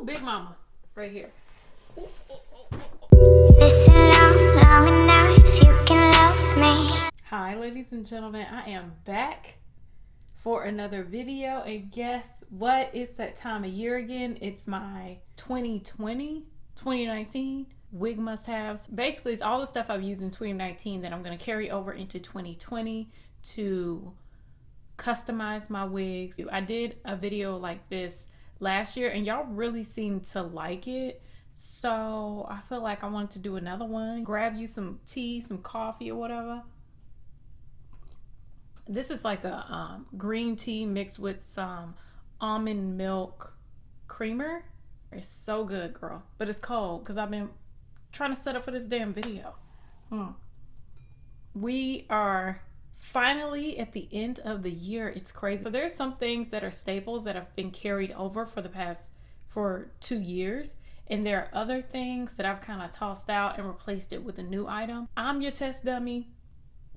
Big Mama right here. Listen long enough if you can love me. Hi, ladies and gentlemen. I am back for another video, and guess what? It's that time of year again. It's my 2019 Wig Must Haves. Basically, it's all the stuff I've used in 2019 that I'm going to carry over into 2020 to customize my wigs. I did a video like this last year and y'all really seemed to like it, so I feel like I wanted to do another one. Grab you some tea, some coffee, or whatever. This is like a green tea mixed with some almond milk creamer. It's so good, girl, but it's cold because I've been trying to set up for this damn video. We are finally at the end of the year. It's crazy. So there's some things that are staples that have been carried over for 2 years, and there are other things that I've kind of tossed out and replaced it with a new item. I'm your test dummy.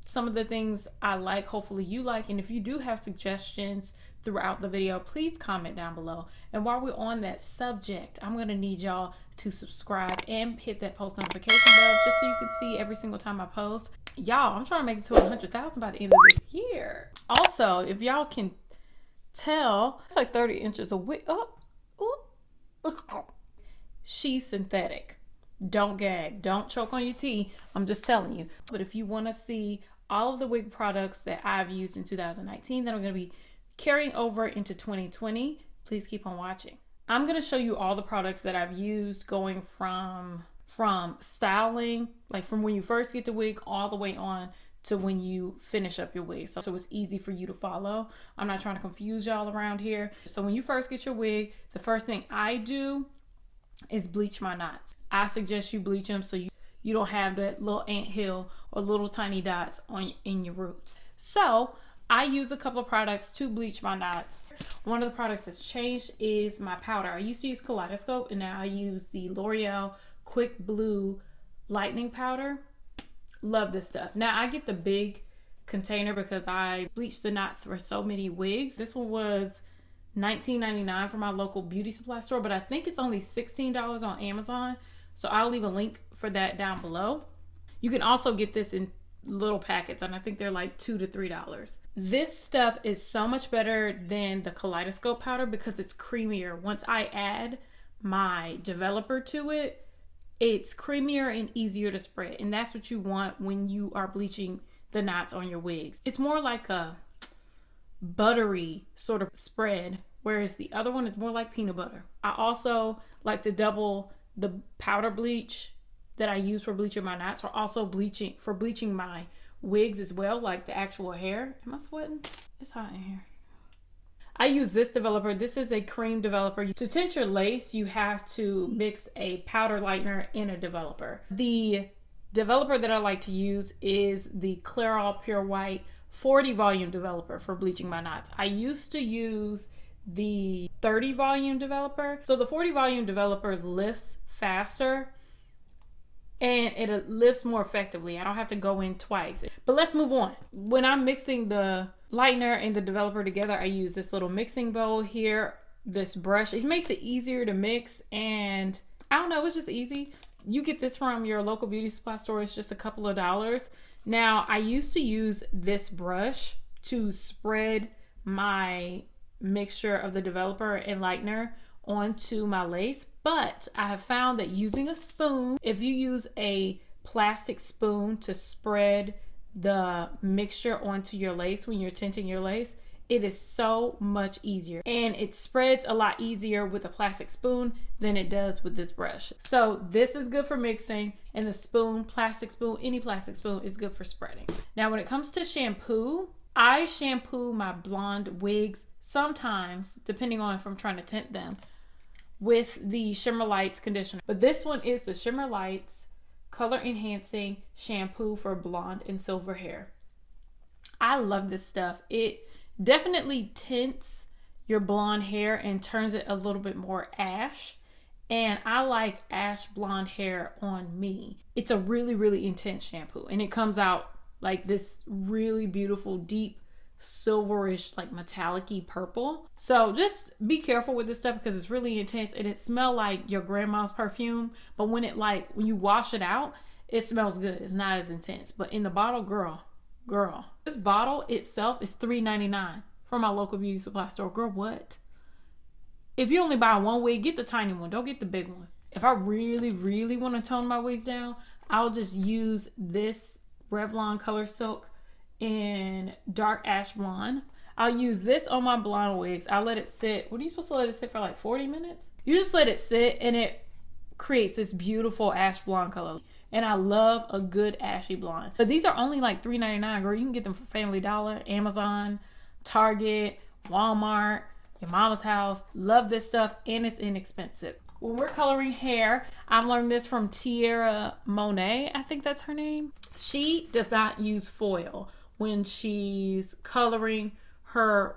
Some of the things I like, hopefully you like, and if you do have suggestions throughout the video, please comment down below. And while we're on that subject, I'm gonna need y'all to subscribe and hit that post notification bell just so you can see every single time I post. Y'all, I'm trying to make it to 100,000 by the end of this year. Also, if y'all can tell, it's like 30 inches of wig. She's synthetic. Don't gag. Don't choke on your tea. I'm just telling you. But if you want to see all of the wig products that I've used in 2019 that I'm going to be carrying over into 2020, please keep on watching. I'm going to show you all the products that I've used, going from styling, like from when you first get the wig all the way on to when you finish up your wig. So it's easy for you to follow. I'm not trying to confuse y'all around here. So when you first get your wig, the first thing I do is bleach my knots. I suggest you bleach them so you don't have that little anthill or little tiny dots in your roots. So I use a couple of products to bleach my knots. One of the products that's changed is my powder. I used to use Kaleidoscope, and now I use the L'Oreal Quick Blue Lightening Powder. Love this stuff. Now I get the big container because I bleached the knots for so many wigs. This one was $19.99 from my local beauty supply store, but I think it's only $16 on Amazon. So I'll leave a link for that down below. You can also get this in little packets, and I think they're like $2 to $3. This stuff is so much better than the Kaleidoscope powder because it's creamier. Once I add my developer to it, it's creamier and easier to spread, and that's what you want when you are bleaching the knots on your wigs. It's more like a buttery sort of spread, whereas the other one is more like peanut butter. I also like to double the powder bleach that I use for bleaching my knots, or also bleaching my wigs as well, like the actual hair. Am I sweating? It's hot in here. I use this developer. This is a cream developer. To tint your lace, you have to mix a powder lightener in a developer. The developer that I like to use is the Clairol Pure White 40 volume developer for bleaching my knots. I used to use the 30 volume developer. So the 40 volume developer lifts faster and it lifts more effectively. I don't have to go in twice. But let's move on. When I'm mixing the lightener and the developer together, I use this little mixing bowl here, this brush. It makes it easier to mix, and I don't know, it's just easy. You get this from your local beauty supply store. It's just a couple of dollars. Now, I used to use this brush to spread my mixture of the developer and lightener onto my lace, but I have found that using a spoon, if you use a plastic spoon to spread the mixture onto your lace when you're tinting your lace, it is so much easier, and it spreads a lot easier with a plastic spoon than it does with this brush. So this is good for mixing, and the spoon, plastic spoon, any plastic spoon is good for spreading. Now when it comes to shampoo, I shampoo my blonde wigs sometimes, depending on if I'm trying to tint them, with the Shimmer Lights conditioner. But this one is the Shimmer Lights Color Enhancing Shampoo for blonde and silver hair. I love this stuff. It definitely tints your blonde hair and turns it a little bit more ash. And I like ash blonde hair on me. It's a really, really intense shampoo. And it comes out like this really beautiful, deep silverish, like metallic-y purple. So just be careful with this stuff because it's really intense and it smells like your grandma's perfume. But when you wash it out, it smells good. It's not as intense. But in the bottle, girl, this bottle itself is $3.99 from my local beauty supply store. Girl, what? If you only buy one wig, get the tiny one. Don't get the big one. If I really, really want to tone my wigs down, I'll just use this Revlon Color Silk in dark ash blonde. I'll use this on my blonde wigs. I'll let it sit. What are you supposed to let it sit for, like 40 minutes? You just let it sit and it creates this beautiful ash blonde color. And I love a good ashy blonde. But these are only like $3.99, girl. You can get them from Family Dollar, Amazon, Target, Walmart, your mama's house. Love this stuff and it's inexpensive. When we're coloring hair, I've learned this from Tierra Monet. I think that's her name. She does not use foil when she's coloring her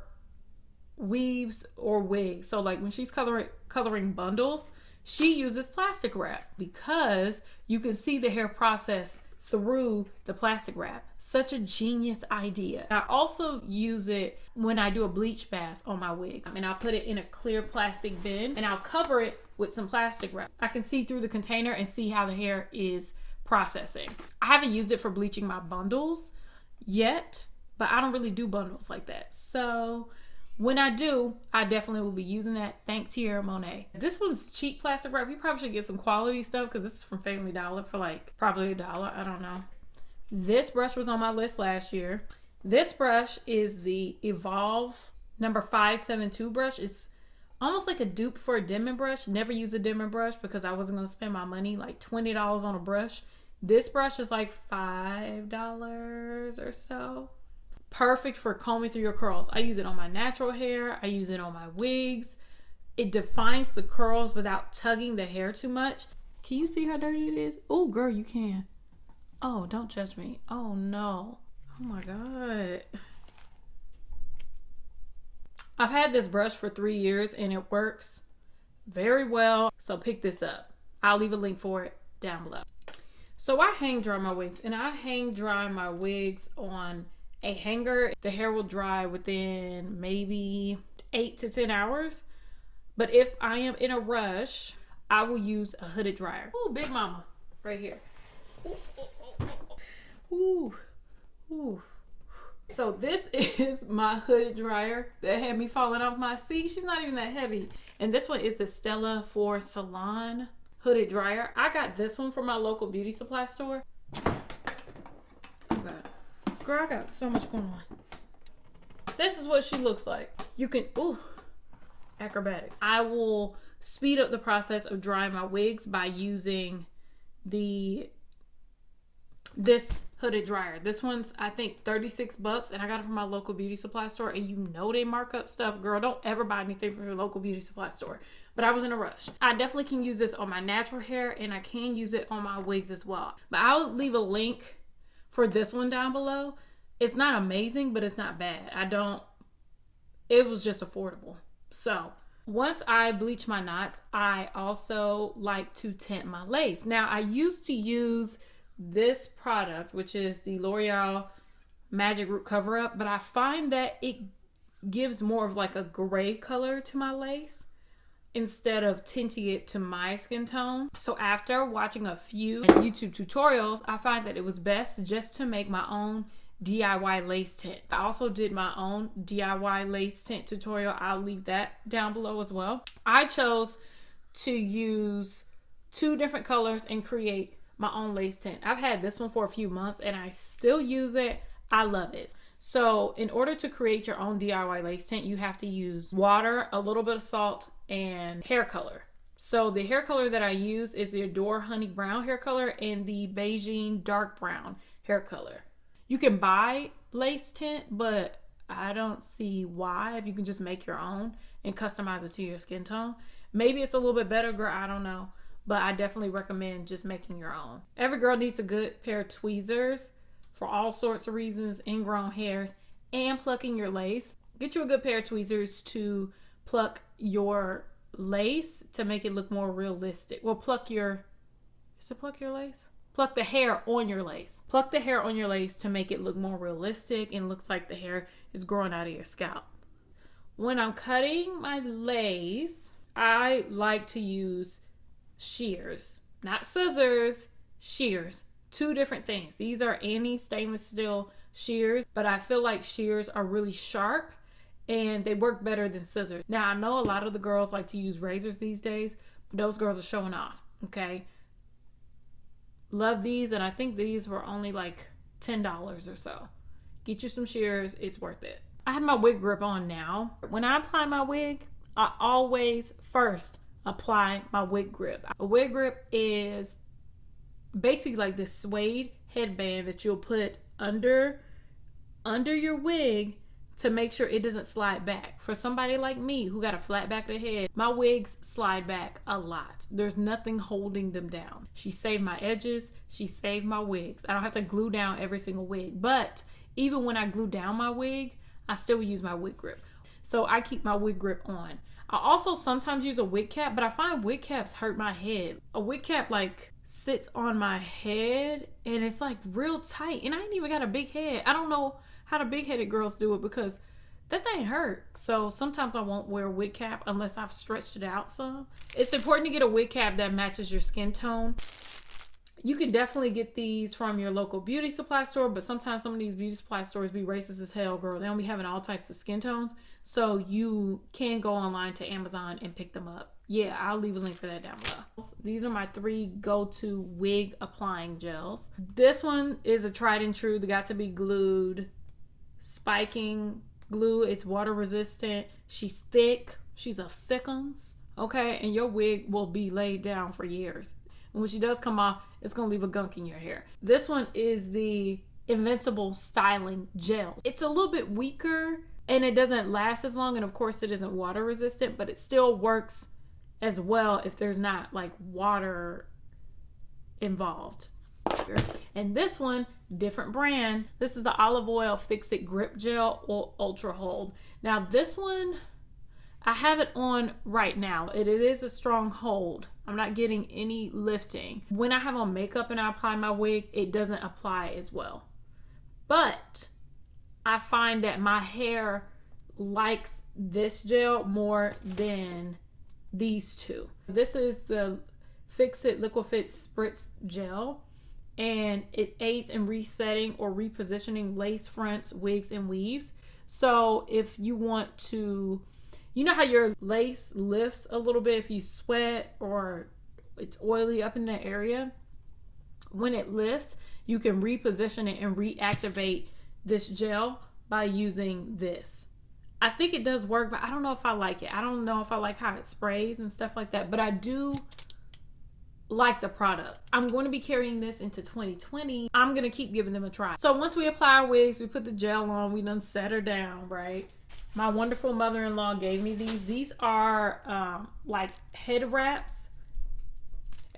weaves or wigs. So like when she's coloring bundles, she uses plastic wrap because you can see the hair process through the plastic wrap. Such a genius idea. I also use it when I do a bleach bath on my wigs. And I'll put it in a clear plastic bin and I'll cover it with some plastic wrap. I can see through the container and see how the hair is processing. I haven't used it for bleaching my bundles yet, but I don't really do bundles like that. So when I do, I definitely will be using that. Thanks Tierra Monet. This one's cheap plastic wrap. You probably should get some quality stuff because this is from Family Dollar for like probably $1. I don't know. This brush was on my list last year. This brush is the Evolve number 572 brush. It's almost like a dupe for a Denman brush. Never use a Denman brush because I wasn't going to spend my money, like $20 on a brush. This brush is like $5 or so. Perfect for combing through your curls. I use it on my natural hair. I use it on my wigs. It defines the curls without tugging the hair too much. Can you see how dirty it is? Oh, girl, you can. Oh, don't judge me. Oh, no. Oh, my God. I've had this brush for 3 years and it works very well. So pick this up. I'll leave a link for it down below. So I hang dry my wigs and I hang dry my wigs on a hanger. The hair will dry within maybe 8 to 10 hours. But if I am in a rush, I will use a hooded dryer. Ooh, big mama right here. Ooh, ooh. So this is my hooded dryer that had me falling off my seat. She's not even that heavy. And this one is the Stella for Salon hooded dryer. I got this one from my local beauty supply store. Oh God. Girl, I got so much going on. This is what she looks like. You can, ooh, acrobatics. I will speed up the process of drying my wigs by using this hooded dryer. This one's, I think, $36 and I got it from my local beauty supply store. And you know they mark up stuff. Girl, don't ever buy anything from your local beauty supply store. But I was in a rush. I definitely can use this on my natural hair and I can use it on my wigs as well. But I'll leave a link for this one down below. It's not amazing, but it's not bad. It was just affordable. So once I bleach my knots, I also like to tint my lace. Now I used to use this product, which is the L'Oreal Magic Root Cover Up, but I find that it gives more of like a gray color to my lace instead of tinting it to my skin tone. So after watching a few YouTube tutorials, I find that it was best just to make my own DIY lace tint. I also did my own DIY lace tint tutorial. I'll leave that down below as well. I chose to use 2 different colors and create my own lace tint. I've had this one for a few months and I still use it. I love it. So in order to create your own DIY lace tint, you have to use water, a little bit of salt, and hair color. So the hair color that I use is the Adore Honey Brown hair color and the Beijing Dark Brown hair color. You can buy lace tint, but I don't see why if you can just make your own and customize it to your skin tone. Maybe it's a little bit better, girl, I don't know. But I definitely recommend just making your own. Every girl needs a good pair of tweezers for all sorts of reasons, ingrown hairs, and plucking your lace. Get you a good pair of tweezers to pluck your lace to make it look more realistic. Well, pluck your lace? pluck the hair on your lace. Pluck the hair on your lace to make it look more realistic and looks like the hair is growing out of your scalp. When I'm cutting my lace, I like to use shears, not scissors, shears. Two different things. These are anti-stainless steel shears, but I feel like shears are really sharp and they work better than scissors. Now, I know a lot of the girls like to use razors these days, but those girls are showing off, okay? Love these, and I think these were only like $10 or so. Get you some shears, it's worth it. I have my wig grip on now. When I apply my wig, I always first apply my wig grip. A wig grip is basically like this suede headband that you'll put under your wig to make sure it doesn't slide back. For somebody like me who got a flat back of the head, my wigs slide back a lot. There's nothing holding them down. She saved my edges. She saved my wigs. I don't have to glue down every single wig. But even when I glue down my wig, I still use my wig grip. So I keep my wig grip on. I also sometimes use a wig cap, but I find wig caps hurt my head. A wig cap like sits on my head and it's like real tight. And I ain't even got a big head. I don't know how the big-headed girls do it because that thing hurt. So sometimes I won't wear a wig cap unless I've stretched it out some. It's important to get a wig cap that matches your skin tone. You can definitely get these from your local beauty supply store, but sometimes some of these beauty supply stores be racist as hell, girl. They don't be having all types of skin tones. So you can go online to Amazon and pick them up. Yeah, I'll leave a link for that down below. These are my 3 go-to wig applying gels. This one is a tried and true. They got to be glued. Spiking glue. It's water resistant. She's thick. She's a thickums. Okay, and your wig will be laid down for years. And when she does come off, it's gonna leave a gunk in your hair. This one is the Invincible Styling Gel. It's a little bit weaker and it doesn't last as long, and of course it isn't water resistant, but it still works as well if there's not like water involved. And this one, different brand. This is the Olive Oil Fix It Grip Gel or Ultra Hold. Now this one, I have it on right now. It is a strong hold. I'm not getting any lifting. When I have on makeup and I apply my wig, it doesn't apply as well. But I find that my hair likes this gel more than these two. This is the Fix It Liquid Fit Spritz Gel, and it aids in resetting or repositioning lace fronts, wigs, and weaves. So if you want to, you know how your lace lifts a little bit if you sweat or it's oily up in that area? When it lifts, you can reposition it and reactivate this gel by using this. I think it does work, but I don't know if I like it. I don't know if I like how it sprays and stuff like that, but I do like the product. I'm going to be carrying this into 2020. I'm going to keep giving them a try. So once we apply our wigs, we put the gel on, we done set her down, right? My wonderful mother-in-law gave me these. These are like head wraps.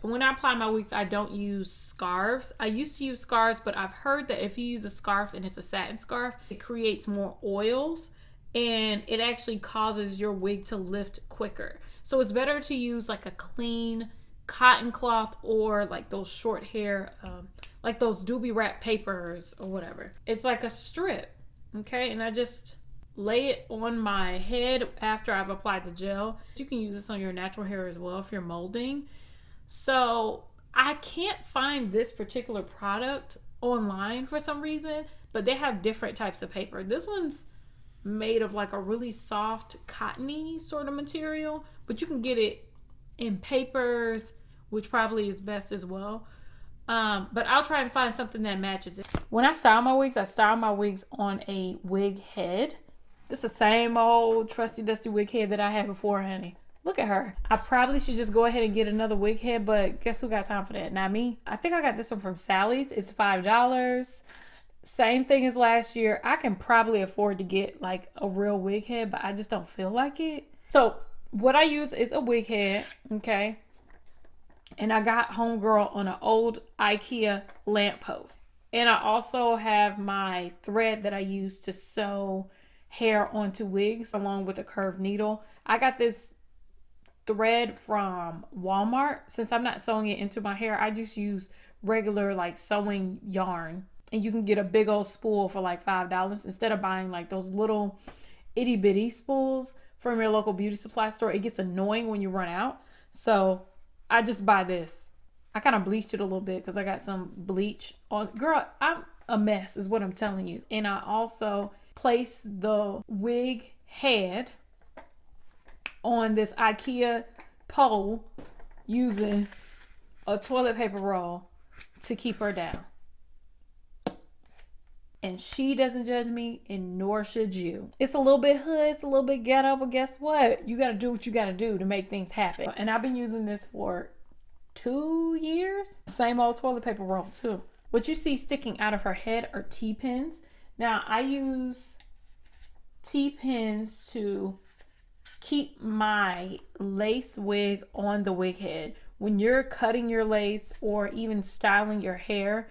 And when I apply my wigs, I don't use scarves. I used to use scarves, but I've heard that if you use a scarf and it's a satin scarf, it creates more oils and it actually causes your wig to lift quicker. So it's better to use like a clean cotton cloth or like those short hair, like those doobie wrap papers or whatever. It's like a strip, okay? And I just lay it on my head after I've applied the gel. You can use this on your natural hair as well if you're molding. So I can't find this particular product online for some reason, but they have different types of paper. This one's made of like a really soft cottony sort of material, but you can get it in papers, which probably is best as well. But I'll try and find something that matches it. When I style my wigs on a wig head. This is the same old trusty dusty wig head that I had before, honey. Look at her. I probably should just go ahead and get another wig head, but guess who got time for that? Not me. I think I got this one from Sally's. It's $5. Same thing as last year. I can probably afford to get like a real wig head, but I just don't feel like it. So what I use is a wig head, okay? And I got homegirl on an old IKEA lamppost. And I also have my thread that I use to sew hair onto wigs along with a curved needle. I got this thread from Walmart. Since I'm not sewing it into my hair, I just use regular like sewing yarn. And you can get a big old spool for like $5 instead of buying like those little itty bitty spools from your local beauty supply store. It gets annoying when you run out. So I just buy this. I kind of bleached it a little bit because I got some bleach on. Girl, I'm a mess is what I'm telling you. And I also place the wig head on this IKEA pole using a toilet paper roll to keep her down. And she doesn't judge me, and nor should you. It's a little bit hood, it's a little bit ghetto, but guess what? You gotta do what you gotta do to make things happen. And I've been using this for 2 years. Same old toilet paper roll too. What you see sticking out of her head are T-pins. Now I use T-pins to keep my lace wig on the wig head. When you're cutting your lace or even styling your hair,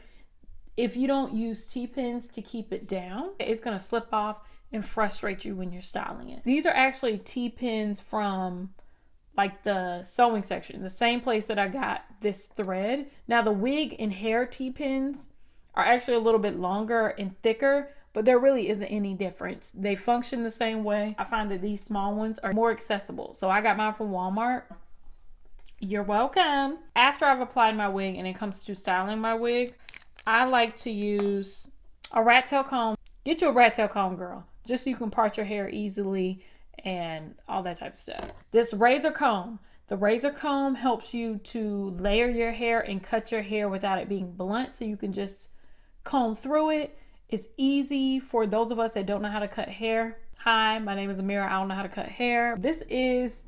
if you don't use T-pins to keep it down, it's going to slip off and frustrate you when you're styling it. These are actually T-pins from like the sewing section, the same place that I got this thread. Now the wig and hair T-pins are actually a little bit longer and thicker, but there really isn't any difference. They function the same way. I find that these small ones are more accessible. So I got mine from Walmart. You're welcome. After I've applied my wig and it comes to styling my wig, I like to use a rat tail comb. Get you a rat tail comb, girl, just so you can part your hair easily and all that type of stuff. This razor comb. The razor comb helps you to layer your hair and cut your hair without it being blunt, so you can just comb through it. It's easy for those of us that don't know how to cut hair. Hi, my name is Ameera. I don't know how to cut hair. This is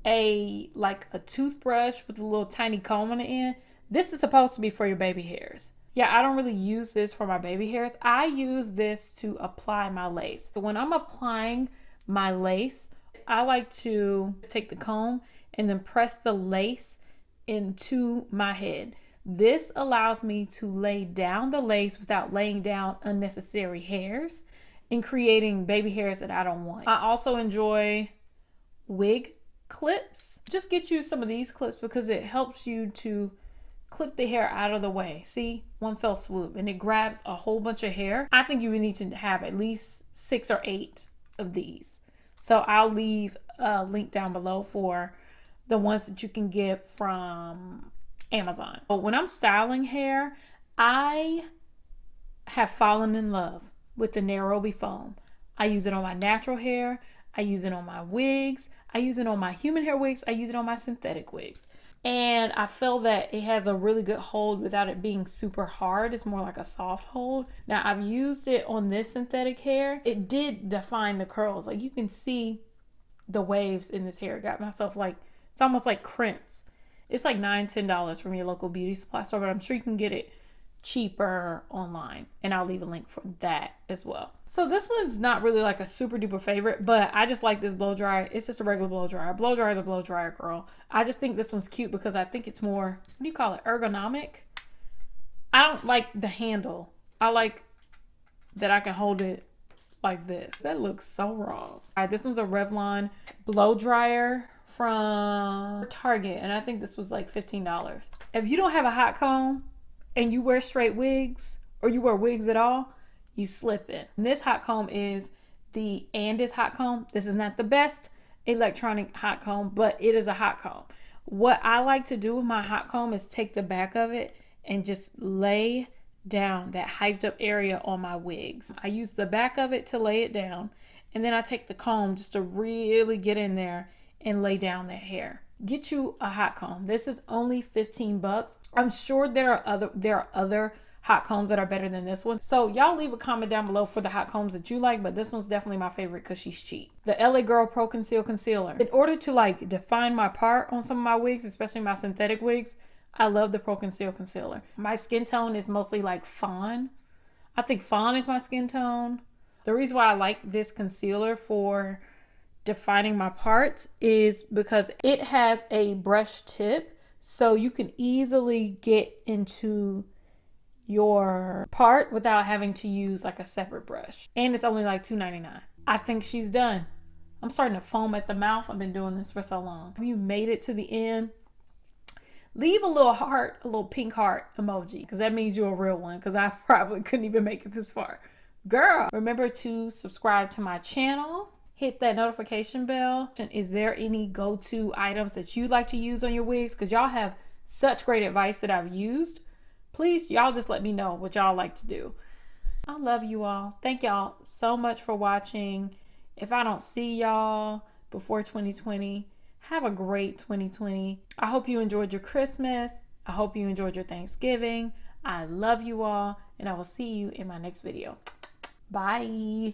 like a toothbrush with a little tiny comb on the end. This is supposed to be for your baby hairs. Yeah, I don't really use this for my baby hairs. I use this to apply my lace. So when I'm applying my lace, I like to take the comb and then press the lace into my head. This allows me to lay down the lace without laying down unnecessary hairs and creating baby hairs that I don't want. I also enjoy wig clips. Just get you some of these clips because it helps you to clip the hair out of the way. See, one fell swoop, and it grabs a whole bunch of hair. I think you would need to have at least 6 or 8 of these. So I'll leave a link down below for the ones that you can get from Amazon. But when I'm styling hair, I have fallen in love with the Nairobi foam. I use it on my natural hair. I use it on my wigs. I use it on my human hair wigs. I use it on my synthetic wigs. And I feel that it has a really good hold without it being super hard. It's more like a soft hold. Now I've used it on this synthetic hair. It did define the curls. Like you can see the waves in this hair. It got myself like, it's almost like crimps. It's like $9-10 from your local beauty supply store, but I'm sure you can get it cheaper online, and I'll leave a link for that as well. So this one's not really like a super duper favorite, but I just like this blow dryer. It's just a regular blow dryer. Blow dryer is a blow dryer, girl. I just think this one's cute because I think it's more, what do you call it, ergonomic? I don't like the handle. I like that I can hold it like this. That looks so wrong. All right, this one's a Revlon blow dryer from Target, and I think this was like $15. If you don't have a hot comb and you wear straight wigs, or you wear wigs at all, you slip it. And this hot comb is the Andis hot comb. This is not the best electronic hot comb, but it is a hot comb. What I like to do with my hot comb is take the back of it and just lay down that hyped up area on my wigs. I use the back of it to lay it down, and then I take the comb just to really get in there and lay down that hair. Get you a hot comb. This is only $15. I'm sure there are other hot combs that are better than this one. So y'all leave a comment down below for the hot combs that you like, but this one's definitely my favorite because she's cheap. The LA Girl Pro Conceal Concealer. In order to like define my part on some of my wigs, especially my synthetic wigs, I love the Pro Conceal Concealer. My skin tone is mostly like fawn. I think fawn is my skin tone. The reason why I like this concealer for defining my parts is because it has a brush tip, so you can easily get into your part without having to use like a separate brush, and it's only like $2.99. I think she's done. I'm starting to foam at the mouth. I've been doing this for so long. If you made it to the end, leave a little heart, a little pink heart emoji, because that means you're a real one, because I probably couldn't even make it this far. Girl, remember to subscribe to my channel. Hit that notification bell. Is there any go-to items that you like to use on your wigs? Because y'all have such great advice that I've used. Please, y'all just let me know what y'all like to do. I love you all. Thank y'all so much for watching. If I don't see y'all before 2020, have a great 2020. I hope you enjoyed your Christmas. I hope you enjoyed your Thanksgiving. I love you all, and I will see you in my next video. Bye.